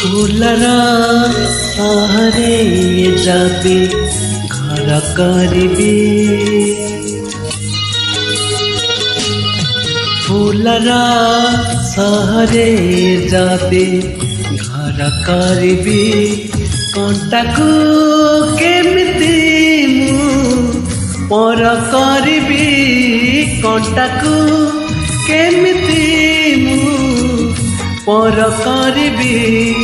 फूलर सहरे जाबे घर करबी फूलर सहरे जाबे घर करबी कंटाकू केमिति मु पर करबी कंटाकू केमिति मु पर करबी